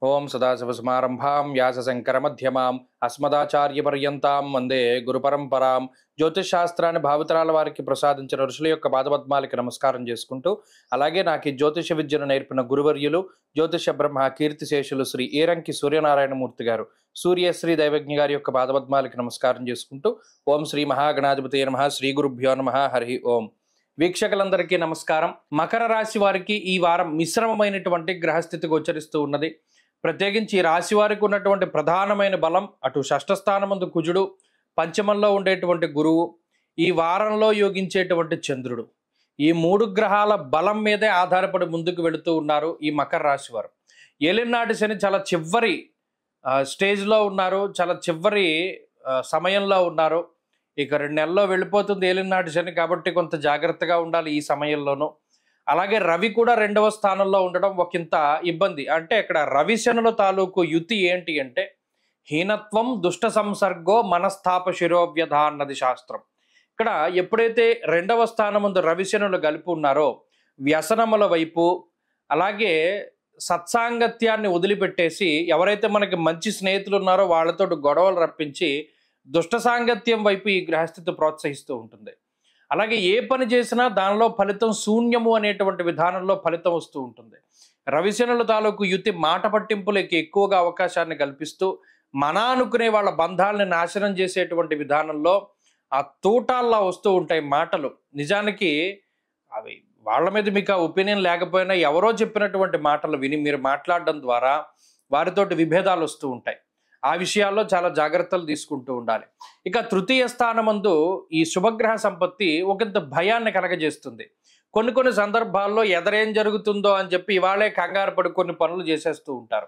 ఓం సదాశివసమారంభాం వ్యాసశంకరమధ్యమాం అస్మదాచార్యపర్యంతాం వందే గురుపరంపరాం. జ్యోతిష్ శాస్త్రాన్ని భావితరాల వారికి ప్రసాదించిన ఋషుల యొక్క పాదపద్మాలకి నమస్కారం చేసుకుంటూ, అలాగే నాకు ఈ జ్యోతిష విద్యను నేర్పిన గురువర్యులు జ్యోతిష బ్రహ్మ కీర్తిశేషులు శ్రీ ఈరంకి సూర్యనారాయణమూర్తి గారు, సూర్యశ్రీ దైవజ్ఞ గారి యొక్క పాదపద్మాలకి నమస్కారం చేసుకుంటూ, ఓం శ్రీ మహాగణాధిపతి నమః, శ్రీ గురుభ్యో నమః, హరి ఓం. వీక్షకులందరికీ నమస్కారం. మకర రాశి వారికి ఈ వారం మిశ్రమమైనటువంటి గ్రహస్థితి గోచరిస్తూ ఉన్నది. ప్రత్యేకించి ఈ రాశి వారికి ఉన్నటువంటి ప్రధానమైన బలం అటు షష్ఠ స్థానమందు కుజుడు, పంచమంలో ఉండేటువంటి గురువు, ఈ వారంలో యోగించేటువంటి చంద్రుడు, ఈ మూడు గ్రహాల బలం మీదే ఆధారపడి ముందుకు వెళుతూ ఉన్నారు ఈ మకర రాశి వారు. ఏలినాటి శని చాలా చివరి స్టేజ్లో ఉన్నారు, చాలా చివరి సమయంలో ఉన్నారు. ఇక 2 నెలల్లో వెళ్ళిపోతుంది ఏలినాటి శని, కాబట్టి కొంత జాగ్రత్తగా ఉండాలి ఈ సమయంలోనూ. అలాగే రవి కూడా 2వ స్థానంలో ఉండడం ఒకంత ఇబ్బంది. అంటే ఇక్కడ రవి శనుల తాలూకు యుతి ఏంటి అంటే హీనత్వం దుష్ట సంసర్గో మనస్తాప శిరోవ్యధ అన్నది శాస్త్రం. ఇక్కడ ఎప్పుడైతే 2వ స్థానం ముందు రవి శనులు కలిపి ఉన్నారో వ్యసనముల వైపు, అలాగే సత్సాంగత్యాన్ని వదిలిపెట్టేసి ఎవరైతే మనకి మంచి స్నేహితులు ఉన్నారో వాళ్ళతో గొడవలు రప్పించి దుష్ట సాంగత్యం వైపు ఈ గ్రహస్థితి ప్రోత్సహిస్తూ ఉంటుంది. అలాగే ఏ పని చేసినా దానిలో ఫలితం శూన్యము అనేటువంటి విధానంలో ఫలితం వస్తూ ఉంటుంది. రవిశనుల తాలూకు యుతి మాట పట్టింపులకి ఎక్కువగా అవకాశాన్ని కల్పిస్తూ మన అనుకునే వాళ్ళ బంధాలని నాశనం చేసేటువంటి విధానంలో ఆ తూటాల్లా వస్తూ ఉంటాయి మాటలు. నిజానికి అవి వాళ్ళ మీద మీకు ఆ ఒపీనియన్ లేకపోయినా ఎవరో చెప్పినటువంటి మాటలు విని మీరు మాట్లాడడం ద్వారా వారితోటి విభేదాలు వస్తూ ఉంటాయి. ఆ విషయాల్లో చాలా జాగ్రత్తలు తీసుకుంటూ ఉండాలి. ఇక తృతీయ స్థానమందు ఈ శుభగ్రహ సంపత్తి ఒకంత భయాన్ని కలగజేస్తుంది. కొన్ని సందర్భాల్లో ఎదరేం జరుగుతుందో అని చెప్పి ఇవాళే కంగారు పడి కొన్ని పనులు చేసేస్తూ ఉంటారు,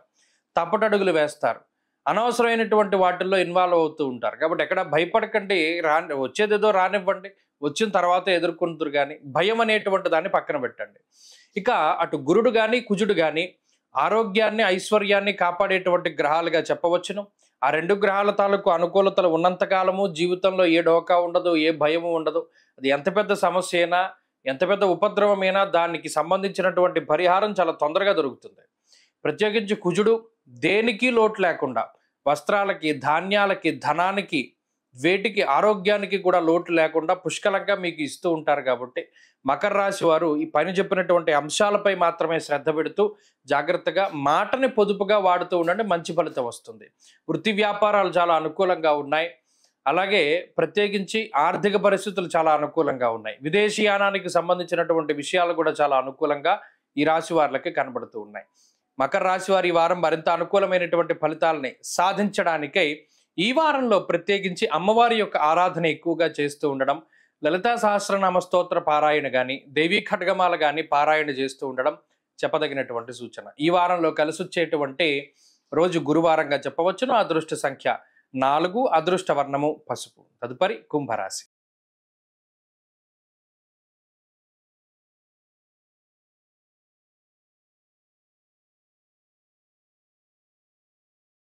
తప్పటడుగులు వేస్తారు, అనవసరమైనటువంటి వాటిల్లో ఇన్వాల్వ్ అవుతూ ఉంటారు. కాబట్టి ఎక్కడ భయపడకండి, వచ్చేదేదో రానివ్వండి, వచ్చిన తర్వాత ఎదుర్కొంటారు. కానీ భయం అనేటువంటి దాన్ని పక్కన పెట్టండి. ఇక అటు గురుడు కానీ కుజుడు కానీ ఆరోగ్యాన్ని ఐశ్వర్యాన్ని కాపాడేటువంటి గ్రహాలుగా చెప్పవచ్చును. ఆ 2 గ్రహాల తాలూకు అనుకూలతలు ఉన్నంతకాలము జీవితంలో ఏ డోకా ఉండదు, ఏ భయము ఉండదు. అది ఎంత పెద్ద సమస్య అయినా, ఎంత పెద్ద ఉపద్రవమైనా దానికి సంబంధించినటువంటి పరిహారం చాలా తొందరగా దొరుకుతుంది. ప్రత్యేకించి కుజుడు దేనికి లోటు లేకుండా వస్త్రాలకి, ధాన్యాలకి, ధనానికి, వేటికి, ఆరోగ్యానికి కూడా లోటు లేకుండా పుష్కలంగా మీకు ఇస్తూ ఉంటారు. కాబట్టి మకర రాశి వారు ఈ పైన చెప్పినటువంటి అంశాలపై మాత్రమే శ్రద్ధ పెడుతూ జాగ్రత్తగా మాటని పొదుపుగా వాడుతూ ఉండండి, మంచి ఫలితం వస్తుంది. వృత్తి వ్యాపారాలు చాలా అనుకూలంగా ఉన్నాయి. అలాగే ప్రత్యేకించి ఆర్థిక పరిస్థితులు చాలా అనుకూలంగా ఉన్నాయి. విదేశీయానానికి సంబంధించినటువంటి విషయాలు కూడా చాలా అనుకూలంగా ఈ రాశి వారికి కనబడుతూ ఉన్నాయి. మకర రాశి వారి ఈ వారం మరింత అనుకూలమైనటువంటి ఫలితాలని సాధించడానికై ఈ వారంలో ప్రత్యేకించి అమ్మవారి యొక్క ఆరాధన ఎక్కువగా చేస్తూ ఉండడం, లలితా సహస్రనామ స్తోత్ర పారాయణ కానీ, దేవీ ఖడ్గమాల కానీ పారాయణ చేస్తూ ఉండడం చెప్పదగినటువంటి సూచన. ఈ వారంలో కలిసొచ్చేటువంటి రోజు గురువారంగా చెప్పవచ్చును. అదృష్ట సంఖ్య 4, అదృష్ట వర్ణము పసుపు. తదుపరి కుంభరాశి.